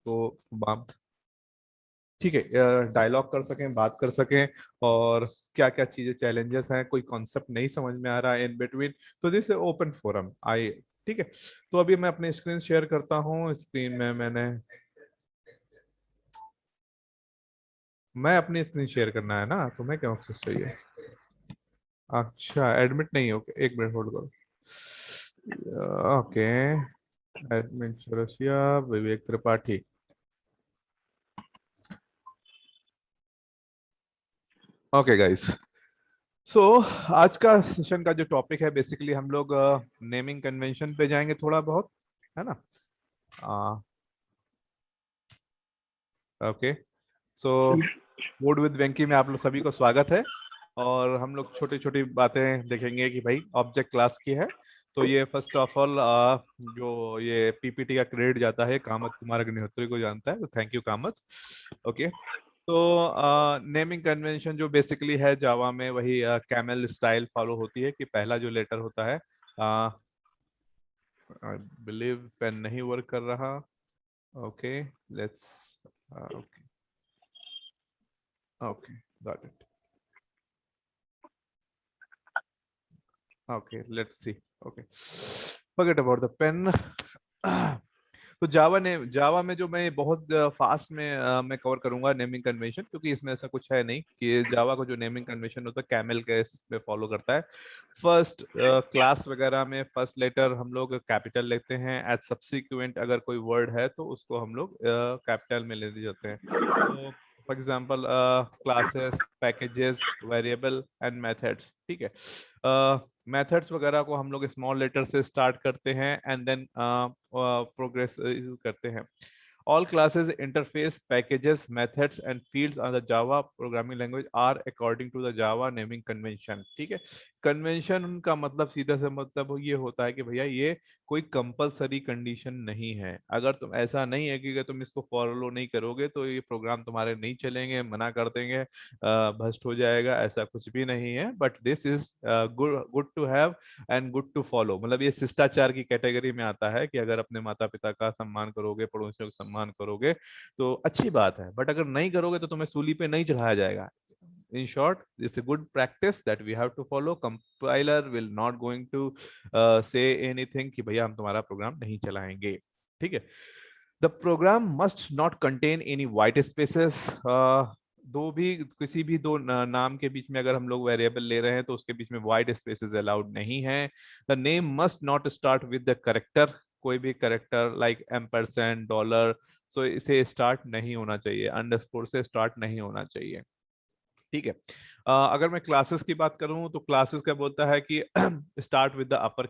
तो ठीक है, डायलॉग कर सकें, बात कर सकें, और क्या क्या चीजें चैलेंजेस हैं, कोई कॉन्सेप्ट नहीं समझ में आ रहा है इन बिटवीन, तो दिस ओपन फोरम आई। ठीक है, तो अभी मैं अपनी स्क्रीन शेयर करता हूँ। स्क्रीन में मैं अपनी स्क्रीन शेयर करना है ना, तुम्हें क्या एक्सेस चाहिए? अच्छा, एडमिट नहीं हो? एक मिनट होल्ड करो। ओके, एडमिट चौरसिया, विवेक त्रिपाठी। ओके गाइस, सो आज का सेशन का जो टॉपिक है, बेसिकली हम लोग नेमिंग कन्वेंशन पे जाएंगे थोड़ा बहुत, है ना? ओके, सो वुड विद वेंकी में आप लोग सभी को स्वागत है। और हम लोग छोटी छोटी बातें देखेंगे कि भाई ऑब्जेक्ट क्लास की है। तो ये फर्स्ट ऑफ ऑल जो ये पीपीटी का क्रेडिट जाता है कामत कुमार अग्निहोत्री को जानता है, तो थैंक यू कामत। ओके, तो नेमिंग कन्वेंशन जो बेसिकली है जावा में, वही कैमल स्टाइल फॉलो होती है कि पहला जो लेटर होता है, आई बिलीव पेन नहीं वर्क कर रहा। Okay, let's okay, okay, got it. Okay, let's see. Okay, forget about the pen. तो जावा में जो मैं बहुत फास्ट में मैं कवर करूंगा नेमिंग कन्वेंशन, क्योंकि इसमें ऐसा कुछ है नहीं कि जावा का जो नेमिंग कन्वेंशन होता है कैमल के इसमें फॉलो करता है। फर्स्ट क्लास वगैरह में फर्स्ट लेटर हम लोग कैपिटल लेते हैं, एज सब्सिक्वेंट अगर कोई वर्ड है तो उसको हम लोग कैपिटल में ले जाते हैं। तो for example classes, packages, variable and methods. ठीक है, मेथड्स वगैरह को हम लोग स्मॉल लेटर से स्टार्ट करते हैं एंड देन प्रोग्रेस करते हैं। All classes, interface, packages, methods, and fields on the Java programming language are according to the Java naming convention. ठीक है, कन्वेंशन का मतलब सीधा से मतलब ये होता है कि भैया ये कोई कंपलसरी कंडीशन नहीं है। अगर तुम ऐसा नहीं है कि अगर तुम इसको फॉलो नहीं करोगे तो ये प्रोग्राम तुम्हारे नहीं चलेंगे, मना कर देंगे, भ्रष्ट हो जाएगा, ऐसा कुछ भी नहीं है। But this is good good to have and good to follow, मतलब ये शिष्टाचार की कैटेगरी में आता है कि अगर अपने माता पिता का सम्मान करोगे, पड़ोसियों का सम्मान करोगे तो अच्छी बात है, बट अगर नहीं करोगे तो तुम्हें सूली पे नहीं चढ़ाया जाएगा। In short, it's a good practice that we have to follow. Compiler will not going to say anything कि भैया हम तुम्हारा प्रोग्राम नहीं चलाएंगे। ठीक है, the program must not contain any white spaces. दो भी किसी भी दो नाम के बीच में अगर हम लोग वेरिएबल ले रहे हैं तो उसके बीच में वाइट स्पेसेस अलाउड नहीं है। The name must not start with the character, कोई भी करेक्टर लाइक एम्परसेंड, डॉलर, सो इसे स्टार्ट नहीं होना चाहिए, अंडरस्कोर से स्टार्ट नहीं होना चाहिए। ठीक है, अगर मैं क्लासेस की बात करूं तो क्लासेस का बोलता है कि start with the upper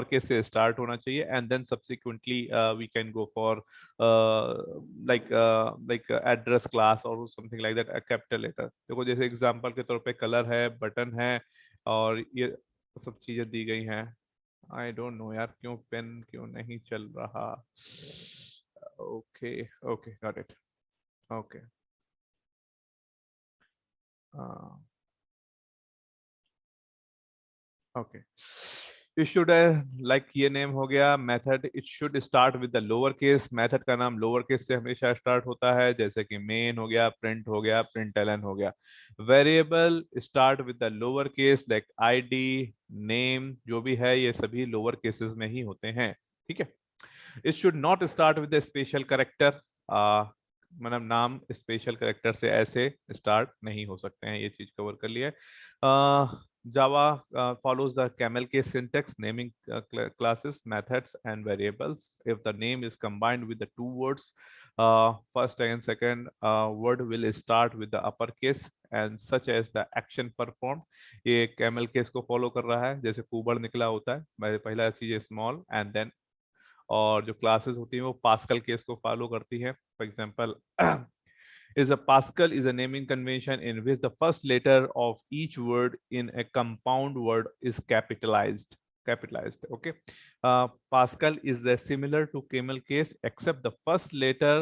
case से स्टार्ट होना चाहिए and then subsequently we can go for like address class और something like that, capital letter. देखो जैसे एग्जांपल के तौर पे कलर है, बटन है, और ये सब चीजें दी गई हैं। आई डोंट नो यार, क्यों पेन क्यों नहीं चल रहा? Okay, okay, got it. Okay, okay, it should like ये नेम हो गया method, it should start with the lower case. Method का नाम लोअर केस से हमेशा स्टार्ट होता है, जैसे कि मेन हो गया, प्रिंट हो गया, प्रिंटलन हो गया। Variable start with the lower case like ID, name, जो भी है ये सभी लोअर केसेस में ही होते हैं। ठीक है, it should not start with the special character, मतलब नाम स्पेशल करेक्टर से ऐसे स्टार्ट नहीं हो सकते हैं, ये चीज कवर कर लिया है। Java follows the camel case syntax, naming classes, methods, and variables. If the name is combined with the two words, first and second word will start with the uppercase, and such as the action performed. ये camel case को follow कर रहा है, जैसे कुबड़ निकला होता है, पहला चीज small and then, और जो क्लासेस होती हैं वो पास्कल केस को फॉलो करती है। For example, is a Pascal is a naming convention in which the first letter of each word in a compound word is capitalized. Okay, Pascal is the similar to camel case except the first letter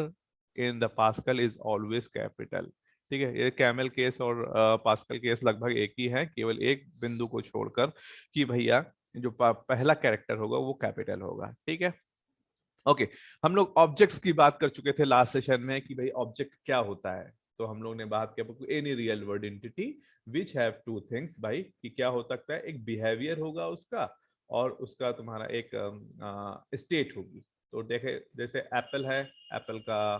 in the Pascal is always capital. ठीक है, ये camel case और pascal case लगभग एक ही है, केवल एक बिंदु को छोड़कर कि भैया जो पहला कैरेक्टर होगा वो कैपिटल होगा। ठीक है, ओके हम लोग ऑब्जेक्ट्स की बात कर चुके थे लास्ट सेशन में कि भाई ऑब्जेक्ट क्या होता है। तो हम लोग ने बात किया any real world entity which have two things, भाई कि क्या हो सकता है, एक बिहेवियर होगा उसका और उसका तुम्हारा एक स्टेट होगी। तो देखे जैसे एप्पल है, एप्पल का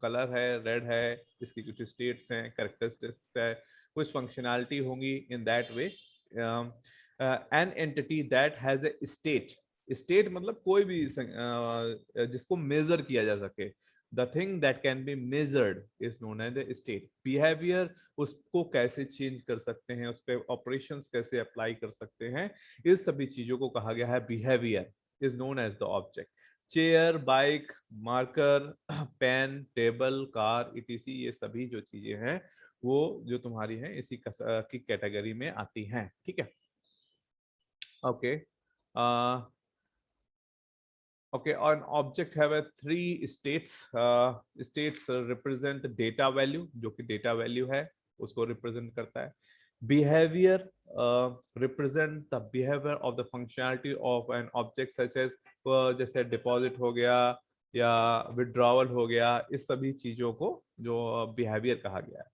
कलर है रेड है, इसकी कुछ स्टेट्स हैं, कैरेक्टरिस्टिक्स है, कुछ फंक्शनैलिटी होंगी in that way. An entity that has a state, state मतलब कोई भी जिसको मेजर किया जा सके, the thing that can be measured is known as the state. Behaviour उसको कैसे चेंज कर सकते हैं, उस पर ऑपरेशंस कैसे अप्लाई कर सकते हैं, इस सभी चीजों को कहा गया है behaviour, is known as the object. Chair, bike, marker, pen, table, car, etc, ये सभी जो चीजें हैं वो जो तुम्हारी हैं इसी की कैटेगरी में आती हैं। ठीक है, okay. Okay, an object have a three states. States represent data value, जो कि data value है उसको represent करता है. Behavior represent the behavior of the functionality of an object, such as जैसे deposit हो गया या withdrawal हो गया, इस सभी चीजों को जो behavior कहा गया है.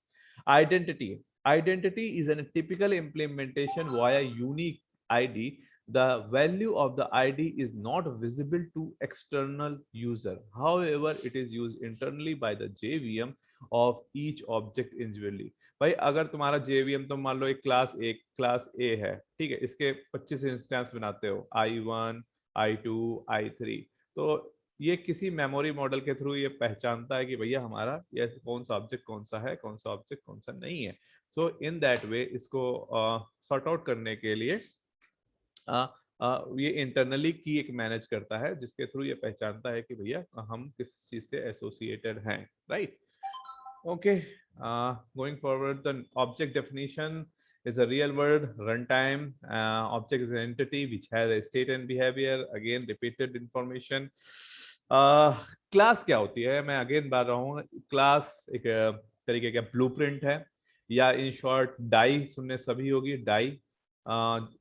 Identity, identity is a typical implementation via unique ID. The value of the ID is not visible to external user. However, it is used internally by the JVM of each object individually. भाई अगर तुम्हारा JVM तो मान लो एक class A है, ठीक है, इसके 25 इंस्टेंस बनाते हो, I1, I2, I3, तो ये किसी मेमोरी मॉडल के थ्रू ये पहचानता है कि भैया हमारा ये कौन सा ऑब्जेक्ट कौन सा है, कौन सा ऑब्जेक्ट कौन सा नहीं है। सो इन दैट वे इसको सॉर्ट आउट करने के लिए ये इंटरनली की एक मैनेज करता है, जिसके थ्रू ये पहचानता है कि भैया हम किस चीज से एसोसिएटेड हैं, right. Okay, going forward, the object definition is a real world runtime object is an entity which has a state and behavior, again repeated information. Class क्या होती है, मैं अगेन बात रहा हूँ, क्लास एक तरीके का ब्लूप्रिंट है, या इन शॉर्ट डाई सुनने सभी होगी, डाई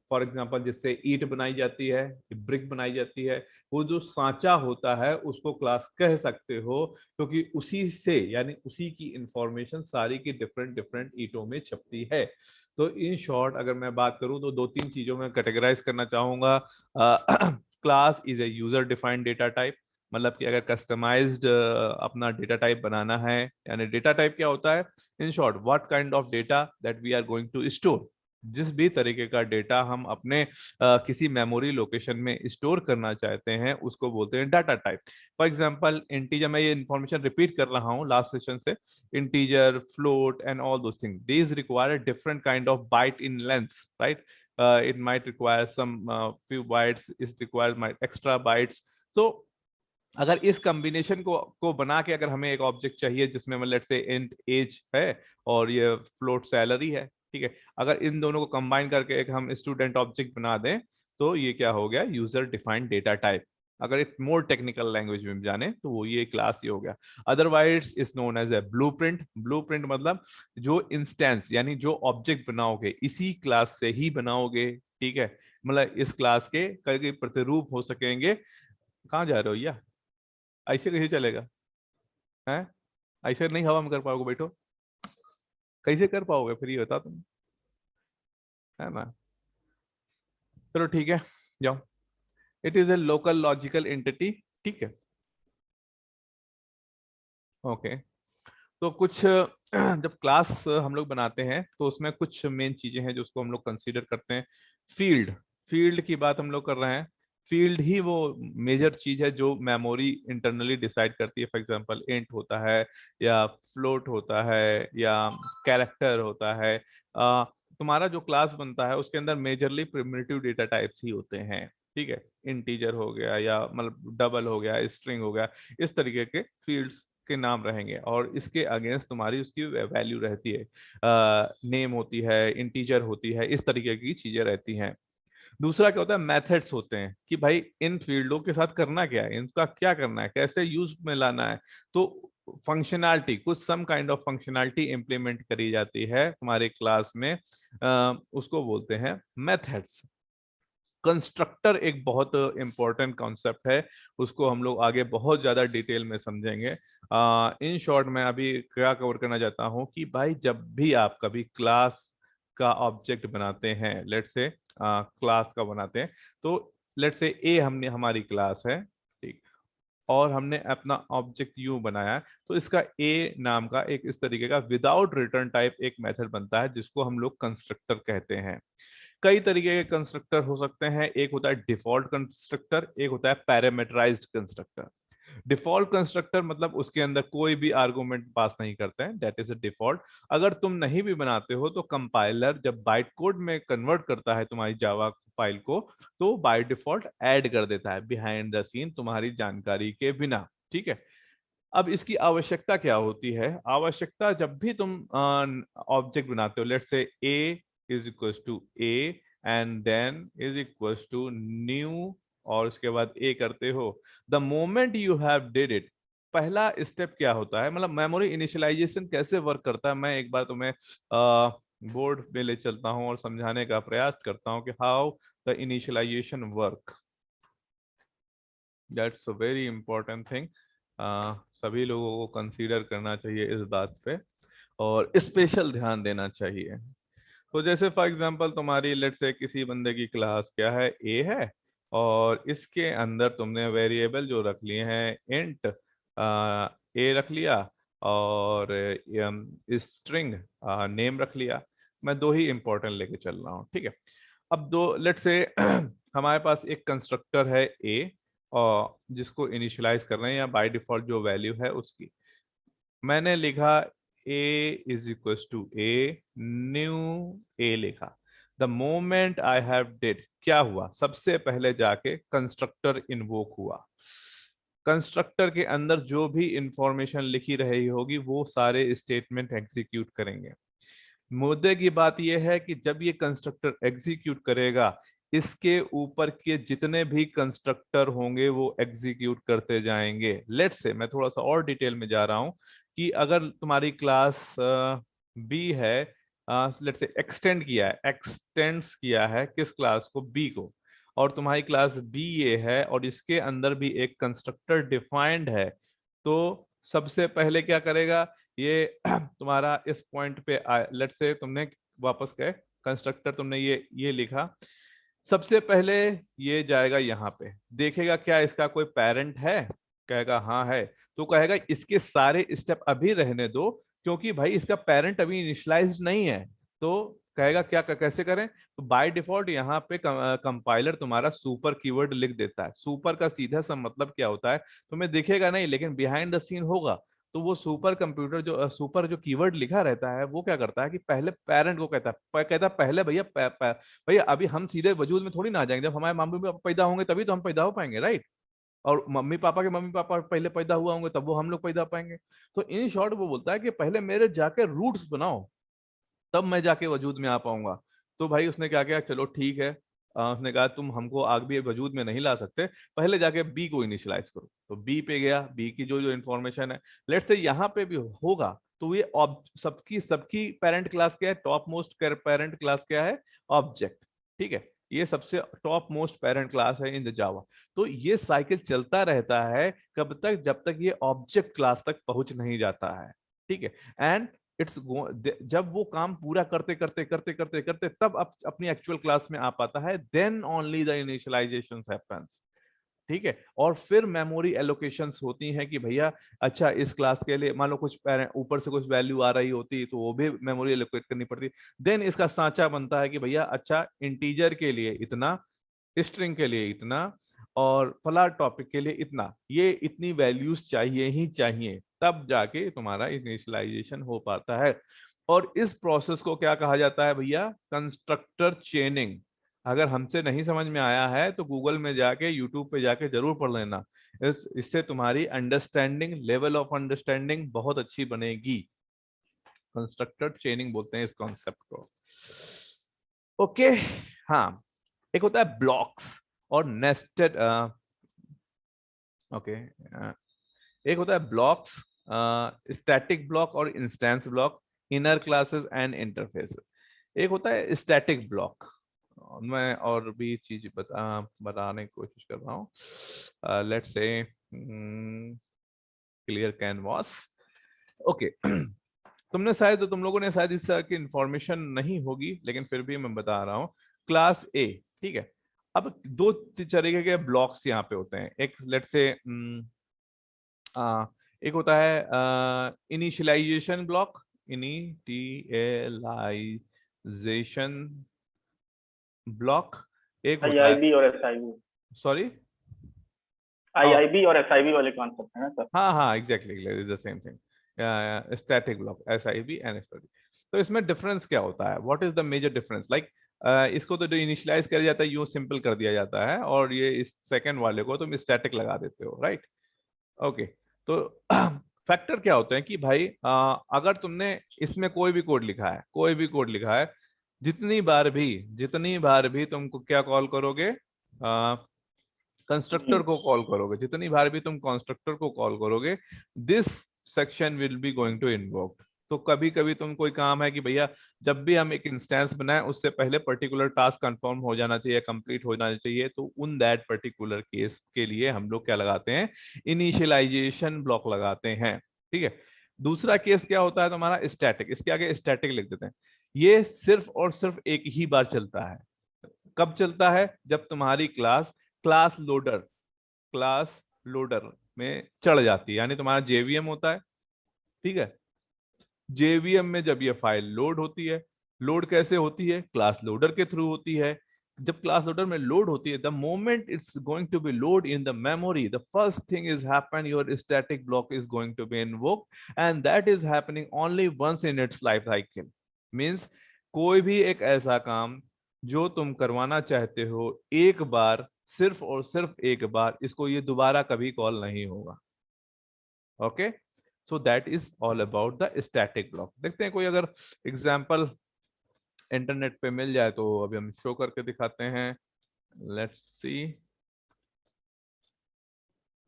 फॉर एग्जांपल जिससे ईंट बनाई जाती है, ब्रिक बनाई जाती है, वो जो सांचा होता है उसको क्लास कह सकते हो, क्योंकि उसी से यानी उसी की इंफॉर्मेशन सारी की डिफरेंट डिफरेंट ईंटों में छपती है। तो इन शॉर्ट अगर मैं बात करूं तो दो तीन चीजों में कैटेगराइज करना चाहूंगा। Class is a user defined data type, मतलब कि अगर कस्टमाइज्ड अपना डेटा टाइप बनाना है, यानी डेटा टाइप क्या होता है, in short what kind of data that we are going to store, जिस भी तरीके का डेटा हम अपने किसी मेमोरी लोकेशन में स्टोर करना चाहते हैं उसको बोलते हैं data type. For example integer, मैं ये इंफॉर्मेशन रिपीट कर रहा हूँ लास्ट सेशन से, integer, float and all those thing, these require different kind of bite in length, right. It might require some few bytes, it requires my extra bytes. So अगर इस combination को बना के अगर हमें एक ऑब्जेक्ट चाहिए जिसमें मतलब लेट्स से इंट एज है और ये फ्लोट सैलरी है, ठीक है, अगर इन दोनों को कंबाइन करके एक हम स्टूडेंट ऑब्जेक्ट बना दें तो ये क्या हो गया, यूजर डिफाइंड डेटा टाइप। अगर एक मोर टेक्निकल लैंग्वेज में जाने तो वो ये क्लास ही हो गया। Otherwise is known as a blueprint. Blueprint मतलब जो इंस्टेंस यानी जो ऑब्जेक्ट बनाओगे इसी क्लास से ही बनाओगे, ठीक है, मतलब इस क्लास के कई प्रतिरूप हो सकेंगे। कहाँ जा रहे हो या ऐसे कैसे चलेगा, है ऐसे नहीं हवा में कर पाओगे, बैठो, कैसे कर पाओगे फिर ये बता तुम, है ना। चलो ठीक है, जाओ। It is a local logical entity, ठीक है, ओके। तो कुछ जब क्लास हम लोग बनाते हैं तो उसमें कुछ मेन चीजें हैं जो उसको हम लोग कंसीडर करते हैं। फील्ड, फील्ड की बात हम लोग कर रहे हैं। फील्ड ही वो मेजर चीज है जो मेमोरी इंटरनली डिसाइड करती है। फॉर एग्जांपल इंट होता है या फ्लोट होता है या कैरेक्टर होता है। तुम्हारा जो क्लास बनता है उसके अंदर मेजरली प्रिमिटिव डेटा टाइप्स ही होते हैं, ठीक है, इंटीजर हो गया या मतलब डबल हो गया, स्ट्रिंग हो गया, इस तरीके के फील्ड्स के नाम रहेंगे और इसके अगेंस्ट तुम्हारी उसकी वैल्यू रहती है, नेम होती है, इंटीजर होती है, इस तरीके की चीजें रहती हैं। दूसरा क्या होता है, मेथड्स होते हैं कि भाई इन फील्डों के साथ करना क्या है, इनका क्या करना है, कैसे यूज में लाना है। तो फंक्शनैलिटी, कुछ some kind of functionality implement करी जाती है तुम्हारे क्लास में, उसको बोलते हैं मेथड्स। कंस्ट्रक्टर एक बहुत इंपॉर्टेंट कॉन्सेप्ट है, उसको हम लोग आगे बहुत ज्यादा डिटेल में समझेंगे। इन शॉर्ट मैं अभी क्या कवर करना चाहता हूँ कि भाई जब भी आप कभी क्लास का ऑब्जेक्ट बनाते हैं, लेट्स से क्लास का बनाते हैं, तो लेट्स से ए हमने हमारी क्लास है, ठीक, और हमने अपना ऑब्जेक्ट यू बनाया है, तो इसका ए नाम का एक इस तरीके का विदाउट रिटर्न टाइप एक मेथड बनता है जिसको हम लोग कंस्ट्रक्टर कहते हैं। कई तरीके के कंस्ट्रक्टर हो सकते हैं, एक होता है डिफॉल्ट कंस्ट्रक्टर, एक होता है पैरामीटराइज्ड कंस्ट्रक्टर। डिफॉल्ट कंस्ट्रक्टर मतलब उसके अंदर कोई भी आर्गुमेंट पास नहीं करते हैं, दैट इज अ डिफॉल्ट। अगर तुम नहीं भी बनाते हो तो कंपाइलर जब बाइट कोड में कन्वर्ट करता है तुम्हारी जावा फाइल को, तो बाय डिफॉल्ट ऐड कर देता है बिहाइंड द सीन तुम्हारी जानकारी के बिना, ठीक है। अब इसकी आवश्यकता क्या होती है? आवश्यकता जब भी तुम ऑब्जेक्ट बनाते हो, let's say A is equal to A and then is equal to new, और उसके बाद ए करते हो, the moment you have did it, पहला स्टेप क्या होता है, मतलब मेमोरी इनिशियलाइजेशन कैसे वर्क करता है, मैं एक बार तुम्हें बोर्ड पे ले चलता हूं और समझाने का प्रयास करता हूं कि how the initialization work. That's a very important thing, सभी लोगों को कंसीडर करना चाहिए इस बात पे और स्पेशल ध्यान देना चाहिए। तो जैसे फॉर एग्जांपल तुम्हारी लेट्स से किसी बंदे की क्लास क्या है, ए है, और इसके अंदर तुमने वेरिएबल जो रख लिए हैं इंट ए रख लिया, और स्ट्रिंग नेम रख लिया। मैं दो ही इंपॉर्टेंट लेके चल रहा हूँ, ठीक है। अब दो लेट्स से हमारे पास एक कंस्ट्रक्टर है ए, और जिसको इनिशियलाइज कर रहे हैं या बाय डिफॉल्ट जो वैल्यू है उसकी, मैंने लिखा a is equal to A, new A लिखा। The moment I have did, क्या हुआ, सबसे पहले जाके कंस्ट्रक्टर इन्वोक हुआ। कंस्ट्रक्टर के अंदर जो भी इंफॉर्मेशन लिखी रही होगी वो सारे स्टेटमेंट एग्जीक्यूट करेंगे। मुद्दे की बात यह है कि जब ये कंस्ट्रक्टर एग्जीक्यूट करेगा, इसके ऊपर के जितने भी कंस्ट्रक्टर होंगे वो एग्जीक्यूट करते जाएंगे। लेट्स से मैं थोड़ा सा और डिटेल में जा रहा हूं कि अगर तुम्हारी क्लास बी है, लेट्स से एक्सटेंड्स किया है किस क्लास को, बी को, और तुम्हारी क्लास बी ये है और इसके अंदर भी एक कंस्ट्रक्टर डिफाइंड है, तो सबसे पहले क्या करेगा ये तुम्हारा इस पॉइंट पे लेट्स से तुमने वापस गए, कंस्ट्रक्टर तुमने ये लिखा, सबसे पहले ये जाएगा यहाँ पे, देखेगा क्या इसका कोई पेरेंट है, कहेगा हाँ है, तो कहेगा इसके सारे स्टेप अभी रहने दो क्योंकि भाई इसका पेरेंट अभी इनिशियलाइज्ड नहीं है। तो कहेगा क्या कैसे करें, तो बाय डिफॉल्ट यहाँ पे कंपाइलर तुम्हारा सुपर कीवर्ड लिख देता है। सुपर का सीधा सा मतलब क्या होता है तुम्हें दिखेगा नहीं लेकिन बिहाइंड द सीन होगा। तो वो सुपर कंप्यूटर जो सुपर जो कीवर्ड लिखा रहता है वो क्या करता है कि पहले पेरेंट को कहता है पहले भैया भैया अभी हम सीधे वजूद में थोड़ी ना आ जाएंगे, जब हमारे मम्मी पापा पैदा होंगे तभी तो हम पैदा हो पाएंगे, राइट। और मम्मी पापा के मम्मी पापा पहले पैदा हुआ होंगे तब वो हम लोग पैदा पाएंगे। तो इन शॉर्ट वो बोलता है कि पहले मेरे जाके रूट्स बनाओ तब मैं जाके वजूद में आ पाऊंगा। तो भाई उसने क्या किया, चलो ठीक है, उसने कहा तुम हमको आग भी वजूद में नहीं ला सकते, पहले जाके बी को इनिशियलाइज करो। तो बी पे गया, बी की जो जो इन्फॉर्मेशन है लेट्स से यहाँ पे भी होगा, तो ये सबकी सबकी पेरेंट क्लास क्या है, टॉप मोस्ट पेरेंट क्लास क्या है, ऑब्जेक्ट, ठीक है। ये सबसे टॉप मोस्ट पेरेंट क्लास है इन द जावा। तो ये साइकिल चलता रहता है कब तक, जब तक ये ऑब्जेक्ट क्लास तक पहुंच नहीं जाता है, ठीक है। एंड इट्स जब वो काम पूरा करते करते करते करते करते तब अपनी एक्चुअल क्लास में आ पाता है, then only the initialization happens, ठीक है। और फिर मेमोरी एलोकेशंस होती हैं कि भैया अच्छा इस क्लास के लिए मान लो कुछ ऊपर से कुछ वैल्यू आ रही होती तो वो भी मेमोरी एलोकेट करनी पड़ती। देन इसका सांचा बनता है कि भैया अच्छा इंटीजर के लिए इतना, स्ट्रिंग के लिए इतना, और फला टॉपिक के लिए इतना, ये इतनी वैल्यूज चाहिए ही चाहिए, तब जाके तुम्हारा इनिशियलाइजेशन हो पाता है। और इस प्रोसेस को क्या कहा जाता है भैया, कंस्ट्रक्टर चेनिंग। अगर हमसे नहीं समझ में आया है तो गूगल में जाके यूट्यूब पे जाके जरूर पढ़ लेना, इससे तुम्हारी अंडरस्टैंडिंग, लेवल ऑफ अंडरस्टैंडिंग बहुत अच्छी बनेगी। कंस्ट्रक्टर चेनिंग बोलते हैं इस कॉन्सेप्ट को, ओके। हाँ, एक होता है ब्लॉक्स और नेस्टेड, ओके, एक होता है ब्लॉक्स, स्टैटिक ब्लॉक और instance block, inner classes and interface. एक होता है स्टैटिक ब्लॉक, मैं और भी चीज बताने की कोशिश कर रहा हूँ। Let's say clear canvas. Okay, तुम लोगों ने शायद इस तरह की इंफॉर्मेशन नहीं होगी, लेकिन फिर भी मैं बता रहा हूँ। क्लास ए, ठीक है। अब दो तरीके के ब्लॉक्स यहाँ पे होते हैं। एक लेट्स से एक होता है इनिशियलाइजेशन ब्लॉक, इनिशियलाइजेशन ब्लॉक। एक होता है, आईआईबी और एसआईबी, सॉरी, आईआईबी और एसआईबी वाले कॉन्सेप्ट है ना सर? हाँ हाँ exactly the same thing, static block, SIB and static. तो इसमें डिफरेंस क्या होता है, what is the major difference? Like इसको तो जो इनिशियलाइज किया जाता है यूं सिंपल कर दिया जाता है, और ये इस सेकंड वाले को तुम स्टैटिक लगा देते हो, राइट? ओके, तो फैक्टर क्या होते हैं कि भाई अगर तुमने इसमें कोई भी कोड लिखा है, कोई भी कोड लिखा है, जितनी बार भी तुमको क्या कॉल करोगे, कंस्ट्रक्टर को कॉल करोगे, जितनी बार भी तुम कंस्ट्रक्टर को कॉल करोगे, this section will be going to invoked. तो कभी कभी तुम कोई काम है कि भैया जब भी हम एक इंस्टेंस बनाए उससे पहले पर्टिकुलर टास्क कंफर्म हो जाना चाहिए, कंप्लीट हो जाना चाहिए, तो उन दैट पर्टिकुलर केस के लिए हम लोग क्या लगाते हैं, इनिशियलाइजेशन ब्लॉक लगाते हैं, ठीक है। दूसरा केस क्या होता है तुम्हारा, स्टैटिक। इसके आगे स्टैटिक लिख देते हैं। ये सिर्फ और सिर्फ एक ही बार चलता है। कब चलता है? जब तुम्हारी class class loader class loader में चढ़ जाती है, यानी तुम्हारा JVM होता है, ठीक है। JVM में जब ये फाइल लोड होती है, लोड कैसे होती है? क्लास लोडर के थ्रू होती है। जब क्लास लोडर में लोड होती है, the moment it's going to be load in the memory, the first thing is happen, your static block is going to be invoked, and that is happening only once in its life cycle. Means कोई भी एक ऐसा काम जो तुम करवाना चाहते हो एक बार, सिर्फ और सिर्फ एक बार, इसको ये दोबारा कभी कॉल नहीं होगा। Okay, so that is all about the static block. देखते हैं कोई अगर एग्जांपल इंटरनेट पे मिल जाए तो अभी हम शो करके दिखाते हैं। Let's see.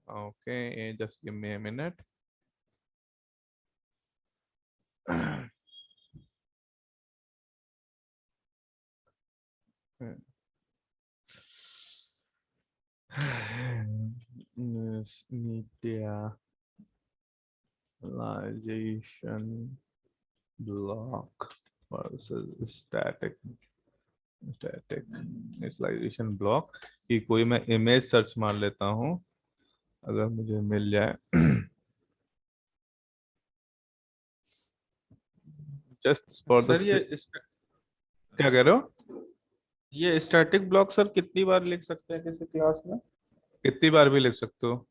Okay, just give me a minute. Initialization block versus static initialization block की कोई मैं इमेज सर्च मार लेता हूँ, अगर मुझे मिल जाए। जस्ट फॉर द, सर क्या कह रहे हो? ये स्टैटिक ब्लॉक सर कितनी बार लिख सकते हैं किसी क्लास में? कितनी बार भी लिख सकते हो।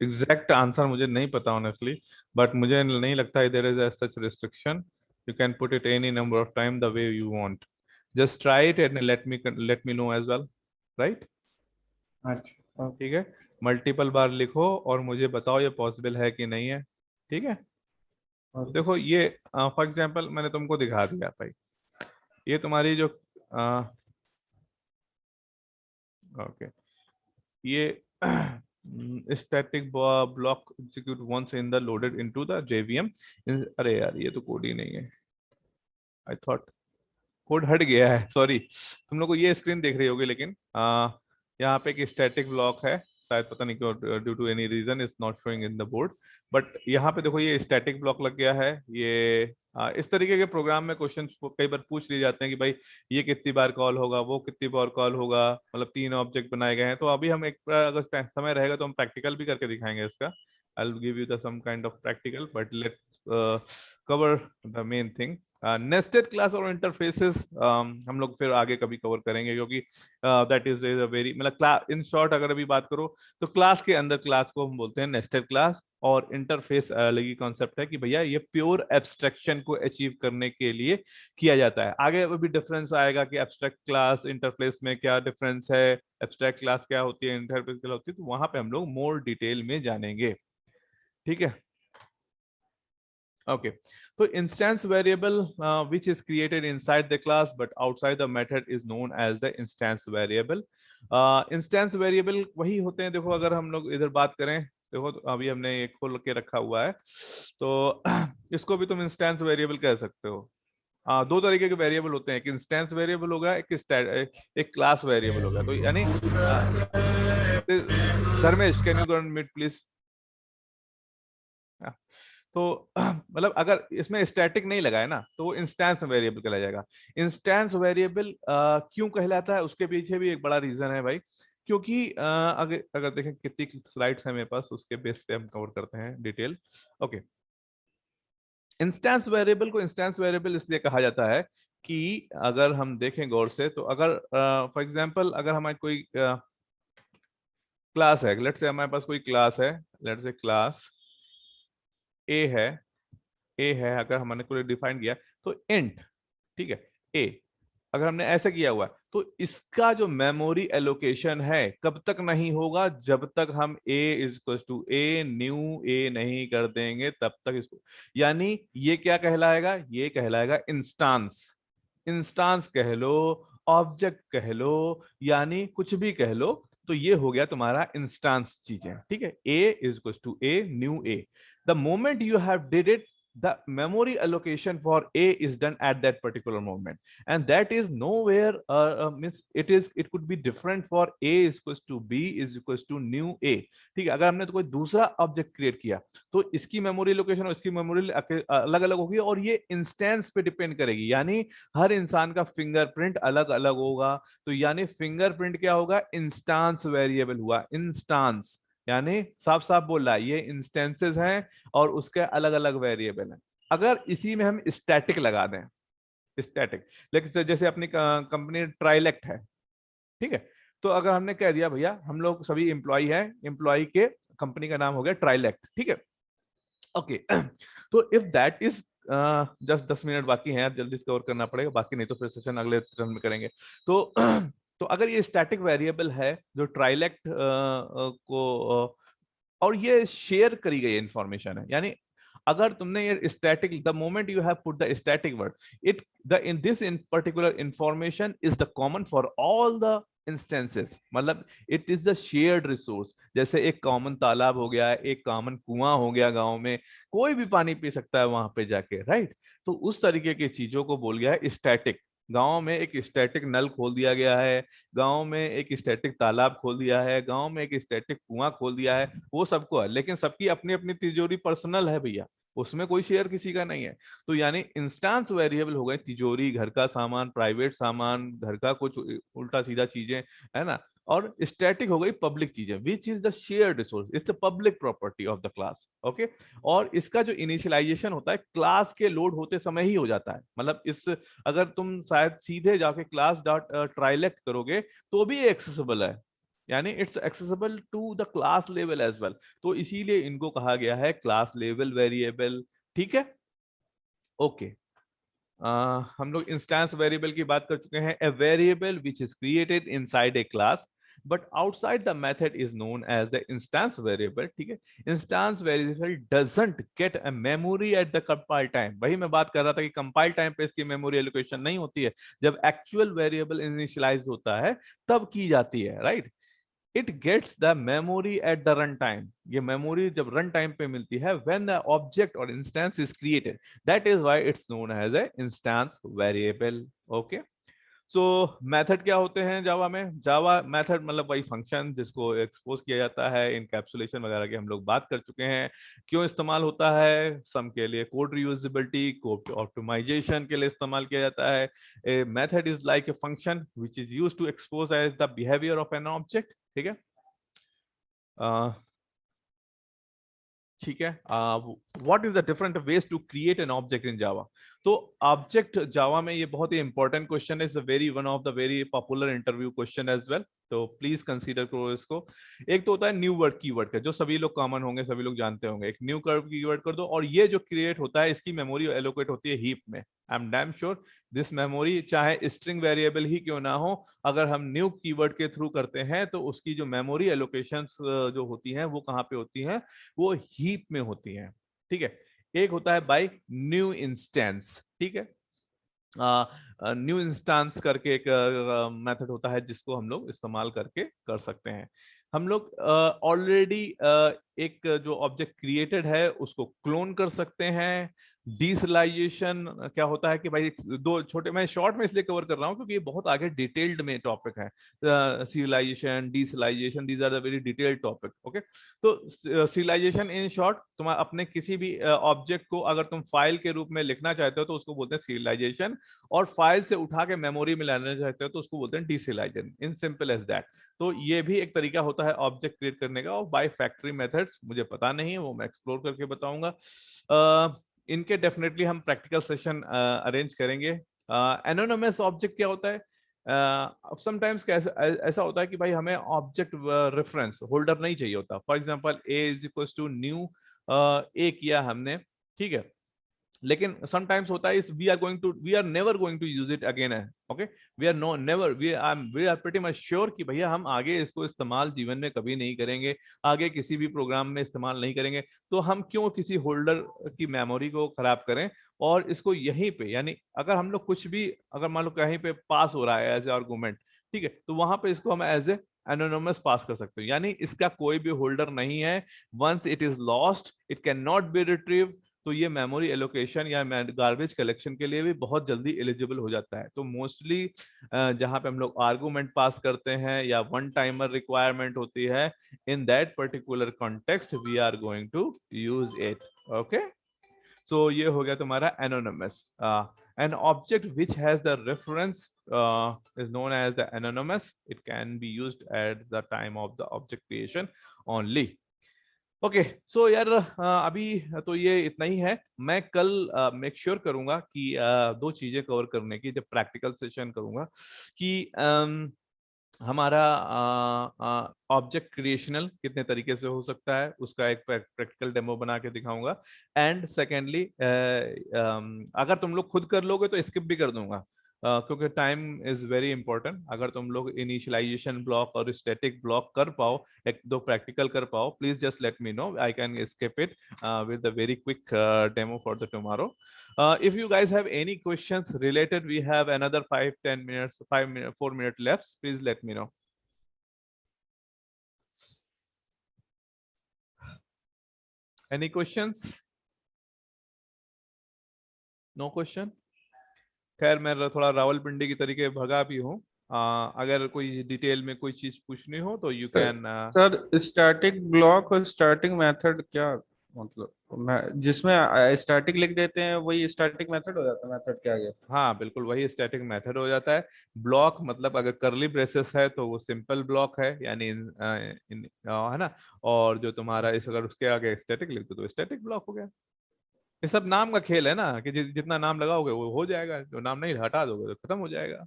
एग्जैक्ट आंसर मुझे नहीं पता ऑनेस्टली, बट मुझे नहीं लगता there is such restriction. You can put it any number of time the way you want. Just try it and let me know as well, right? अच्छा। ठीक है, मल्टीपल बार लिखो और मुझे बताओ ये पॉसिबल है कि नहीं है, ठीक है। तो देखो ये फॉर एग्जांपल मैंने तुमको दिखा दिया भाई, ये तुम्हारी जो ओके, ये static block execute once in the loaded into the JVM। अरे यार ये तो कोड ही नहीं है, आई थॉट कोड हट गया है, सॉरी। तुम लोग को ये स्क्रीन देख रही होगी, लेकिन यहाँ पे एक स्टैटिक ब्लॉक है, शायद पता नहीं क्यों, due to any reason is not showing in the board. But यहाँ पे देखो ये स्टैटिक ब्लॉक लग गया है। ये इस तरीके के प्रोग्राम में क्वेश्चन कई बार पूछ लिए जाते हैं कि भाई ये कितनी बार कॉल होगा, वो कितनी बार कॉल होगा, मतलब 3 ऑब्जेक्ट बनाए गए हैं। तो अभी हम एक बार अगर समय रहेगा तो हम प्रैक्टिकल भी करके दिखाएंगे इसका। I will give you the some kind of practical, but let's cover the main thing. Nested class और इंटरफेसेस हम लोग फिर आगे कभी कवर करेंगे, क्योंकि दैट इज अ वेरी, मतलब क्लास इन शॉर्ट अगर अभी बात करो तो क्लास के अंदर क्लास को हम बोलते हैं नेस्टेड क्लास, और इंटरफेस अलग ही कॉन्सेप्ट है कि भैया ये प्योर एब्स्ट्रैक्शन को अचीव करने के लिए किया जाता है। आगे अभी डिफरेंस आएगा कि एब्स्ट्रैक्ट क्लास इंटरफेस में क्या डिफरेंस है, एब्स्ट्रैक्ट क्लास क्या होती है, इंटरफेस क्या होती है, तो वहां पे हम लोग मोर डिटेल में जानेंगे, ठीक है। Okay, so instance variable which is created inside the class but outside the method is known as the instance variable. Instance variable वही होते हैं, देखो अगर हम लोग इधर बात करें, देखो तो अभी हमने ये खोल के रखा हुआ है, तो इसको भी तुम इंस्टेंस वेरिएबल कह सकते हो, दो तरीके के वेरिएबल होते हैं, एक इंस्टेंस वेरिएबल होगा, एक क्लास वेरिएबल होगा। तो यानी Dharmesh, can you go and meet please. तो मतलब अगर इसमें स्टैटिक नहीं लगा है ना तो वो इंस्टेंस वेरिएबल कहलाया जाएगा। इंस्टेंस वेरिएबल क्यों कहलाता है, उसके पीछे भी एक बड़ा रीजन है भाई, क्योंकि अगर अगर देखें कितनी स्लाइड्स है मेरे पास, उसके बेस पे हम कवर करते हैं डिटेल। ओके, इंस्टेंस वेरिएबल को इंस्टेंस वेरिएबल इसलिए कहा जाता है कि अगर हम देखें गौर से, तो अगर फॉर एग्जांपल अगर हमारी कोई क्लास है, लेट्स से हमारे पास कोई क्लास है, लेट्स से क्लास ए है, अगर हमने कोई डिफाइन किया तो इंट, ठीक है, ए, अगर हमने ऐसा किया हुआ है तो इसका जो मेमोरी एलोकेशन है कब तक नहीं होगा, जब तक हम A is equal to A new A नहीं कर देंगे तब तक इसको, यानी ये क्या कहलाएगा, ये कहलाएगा इंस्टांस। इंस्टांस कह लो, ऑब्जेक्ट कह लो, यानी कुछ भी कह लो, तो ये हो गया तुम्हारा इंस्टांस चीजें, ठीक है। A is equal to A new A, the moment you have did it, the memory allocation for A is done at that particular moment, and that is nowhere means it could be different for A is equals to B is equals to new A, ठीक है। अगर हमने तो कोई दूसरा object create किया तो इसकी मेमोरी लोकेशन और इसकी मेमोरी अलग अलग होगी, और ये इंस्टेंस पे डिपेंड करेगी, यानी हर इंसान का फिंगरप्रिंट अलग अलग होगा। तो यानी फिंगरप्रिंट क्या होगा, इंस्टांस वेरिएबल हुआ, इंस्टांस, यानी साफ साफ बोल रहा है ये इंस्टेंसेस हैं और उसके अलग अलग वेरिएबल हैं। अगर इसी में हम स्टैटिक लगा दें, स्टैटिक, लेकिन जैसे अपनी कंपनी ट्राइलेक्ट है, ठीक है, तो अगर हमने कह दिया भैया हम लोग सभी एम्प्लॉय हैं, एम्प्लॉय के कंपनी का नाम हो गया ट्राइलेक्ट, ठीक है, ओके। तो if that is just 10 minute बाकी हैं, जल्दी से कवर करना पड़ेगा, बाकी नहीं तो फिर सेशन अगले टर्न में करेंगे। तो तो अगर ये स्टैटिक वेरिएबल है जो ट्राइलेक्ट को और ये शेयर करी गई इंफॉर्मेशन है, यानी अगर तुमने ये static, the moment you have put the static word, it the in this in particular information is the common for all the instances, मतलब it is the shared resource. जैसे एक कॉमन तालाब हो गया, एक कॉमन कुआं हो गया, गांव में कोई भी पानी पी सकता है वहां पे जाके, राइट। तो उस तरीके की चीजों को बोल गया है स्टैटिक। गांव में एक स्टैटिक नल खोल दिया गया है, गांव में एक स्टैटिक तालाब खोल दिया है, गांव में एक स्टैटिक कुआं खोल दिया है, वो सबको है, लेकिन सबकी अपनी अपनी तिजोरी पर्सनल है भैया, उसमें कोई शेयर किसी का नहीं है। तो यानी इंस्टांस वेरिएबल हो गए तिजोरी, घर का सामान, प्राइवेट सामान, घर का कुछ उल्टा सीधा चीजें, है ना। और स्टैटिक हो गई पब्लिक चीजें, which is the shared resource, it's the public property of the class, okay. और इसका जो इनिशियलाइजेशन होता है क्लास के लोड होते समय ही हो जाता है, मतलब इस, अगर तुम शायद सीधे जाके क्लास डॉट ट्राइलेक्ट करोगे तो भी एक्सेसिबल है, यानी it's accessible to the class level as well. तो इसीलिए इनको कहा गया है क्लास लेवल वेरिएबल, ठीक है, ओके। हम लोग इंस्टेंस वेरिएबल की बात कर चुके हैं, a variable which is created inside a class but outside the method is known as the instance variable, ठीक है। Instance variable doesn't get a memory at the compile time, वही मैं बात कर रहा था कि कंपाइल टाइम पे इसकी मेमोरी एलोकेशन नहीं होती है, जब एक्चुअल वेरिएबल इनिशियलाइज होता है तब की जाती है, right. It gets the memory at the run time, ये मेमोरी जब रन टाइम पे मिलती है व्हेन द ऑब्जेक्ट और instance is created, that is why it's known as a instance variable, okay. So method क्या होते हैं जावा में, जावा मेथड मतलब वही फंक्शन जिसको एक्सपोज किया जाता है, इनकैप्सुलेशन वगैरह की हम लोग बात कर चुके हैं। क्यों इस्तेमाल होता है, सम के लिए कोड रियूजेबिलिटी, कोड ऑप्टिमाइजेशन के लिए इस्तेमाल किया जाता है। A method is like a function which is used to expose as the behaviour of an object, ठीक है, ठीक है। What is the different ways to create an object in Java. तो ऑब्जेक्ट जावा में ये बहुत ही इंपॉर्टेंट क्वेश्चन है, it's very one of the very popular interview question as well, तो प्लीज कंसीडर करो इसको। एक तो होता है न्यू वर्ड कीवर्ड का, जो सभी लोग कॉमन होंगे, सभी लोग जानते होंगे, एक न्यू कीवर्ड कर दो और ये जो क्रिएट होता है इसकी मेमोरी एलोकेट होती है हीप में। I am damn sure this memory चाहे स्ट्रिंग वेरिएबल ही क्यों ना हो, अगर हम न्यू कीवर्ड के थ्रू करते हैं तो उसकी जो मेमोरी एलोकेशंस जो होती हैं वो कहाँ पे होती हैं, वो हीप में होती हैं, ठीक है। एक होता है बाय न्यू इंस्टेंस, ठीक है, न्यू इंस्टेंस करके एक मेथड होता है जिसको हम लोग इस्तेमाल करके कर सकते हैं। हम लोग ऑलरेडी एक जो ऑब्जेक्ट क्रिएटेड है उसको क्लोन कर सकते हैं, डीसलाइजेशन क्या होता है कि भाई दो छोटे, मैं शॉर्ट में इसलिए कवर कर रहा हूँ क्योंकि ये बहुत आगे डिटेल्ड में टॉपिक है। Serialization, deserialization, these are the very detailed topic. Okay, तो सीरियलाइजेशन इन शॉर्ट, तुम अपने किसी भी ऑब्जेक्ट को अगर तुम फाइल के रूप में लिखना चाहते हो तो उसको बोलते हैं सीरियलाइजेशन, और फाइल से उठा के मेमोरी में लाना चाहते हो तो उसको बोलते हैं deserialization. In simple as that. तो ये भी एक तरीका होता है ऑब्जेक्ट क्रिएट करने का, और बाय फैक्ट्री मेथड्स मुझे पता नहीं है, वो मैं एक्सप्लोर करके बताऊंगा। इनके डेफिनेटली हम प्रैक्टिकल सेशन अरेंज करेंगे। एनोनिमस ऑब्जेक्ट क्या होता है? समटाइम्स ऐसा होता है कि भाई हमें ऑब्जेक्ट रेफरेंस होल्डर नहीं चाहिए होता। For example A is equal to new A किया हमने, ठीक है, लेकिन समटाइम्स होता है इस we are never going to use it again है। Okay, we are no never we are pretty much sure कि भैया हम आगे इसको इस्तेमाल जीवन में कभी नहीं करेंगे, आगे किसी भी प्रोग्राम में इस्तेमाल नहीं करेंगे, तो हम क्यों किसी होल्डर की मेमोरी को खराब करें। और इसको यहीं पे, यानी अगर हम लोग कुछ भी, अगर मान लो कहीं पे पास हो रहा है एज ए आर्गूमेंट, ठीक है, तो वहां पे इसको हम एज ए एनोनिमस पास कर सकते हैं, यानी इसका कोई भी होल्डर नहीं है। Once it is lost it can not be retrieve. तो ये मेमोरी एलोकेशन या गार्बेज कलेक्शन के लिए भी बहुत जल्दी एलिजिबल हो जाता है। तो मोस्टली जहां पे हम लोग आर्गुमेंट पास करते हैं या वन टाइमर रिक्वायरमेंट होती है, in that particular context we are going to use it. Okay, so ये हो गया तुम्हारा anonymous. an object which has the reference is known as the anonymous. It can be used at the time of the object creation only. Okay, so यार अभी तो ये इतना ही है। मैं कल मेक श्योर करूंगा कि दो चीजें कवर करने की, जब प्रैक्टिकल सेशन करूंगा, कि हमारा ऑब्जेक्ट क्रिएशनल कितने तरीके से हो सकता है, उसका एक प्रैक्टिकल डेमो बना के दिखाऊंगा। एंड सेकेंडली, अगर तुम लोग खुद कर लोगे तो स्किप भी कर दूंगा, क्योंकि टाइम इज वेरी इंपॉर्टेंट। अगर तुम लोग इनिशियलाइजेशन ब्लॉक और स्टैटिक ब्लॉक कर पाओ, एक दो प्रैक्टिकल कर पाओ, please just let me no, I can skip it with a very quick demo for the tomorrow. If you guys have any questions related, we have another 5-10 minutes, 4 minutes left. Please let me know. Any questions? No question? खैर मैं थोड़ा रावलपिंडी की तरीके भगा भी हूँ। अगर कोई डिटेल में कोई चीज पूछनी हो तो you can. Sir static block और स्टार्टिंग मेथड क्या मतलब, मैं जिसमें स्टैटिक लिख देते हैं वही स्टैटिक मेथड हो जाता है, मेथड क्या आगे? हाँ बिल्कुल, वही स्टैटिक मेथड हो जाता है। ब्लॉक मतलब अगर करली ब्रेसेस है तो वो सिंपल ब्लॉक है, यानी है ना। और जो तुम्हारा इस अगर उसके आगे स्टैटिक लिख दो तो स्टैटिक ब्लॉक हो गया। ये सब नाम का खेल है ना, कि जितना नाम लगाओगे वो हो जाएगा, जो नाम नहीं हटा दोगे तो खत्म हो जाएगा।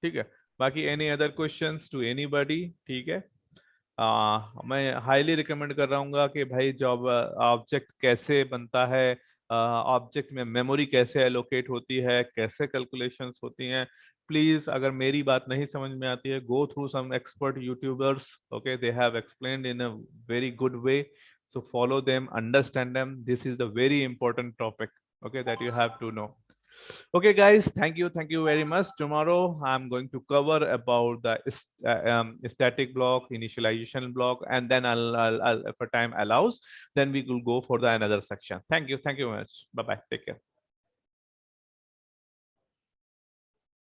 ठीक है, बाकी any other questions to anybody? ठीक है, मैं हाईली रिकमेंड कर रहा हूँ कि भाई जॉब ऑब्जेक्ट कैसे बनता है, ऑब्जेक्ट में मेमोरी कैसे एलोकेट होती है, कैसे कैलकुलेशंस होती हैं, प्लीज अगर मेरी बात नहीं समझ में आती है, go through some expert YouTubers. Okay, they have explained in a very good way, so follow them, understand them. This is the very important topic, okay, that you have to know. Okay guys, thank you very much. Tomorrow I'm going to cover about the static block, initialization block, and then I'll if time allows, then we will go for the another section. Thank you very much. Bye bye, take care.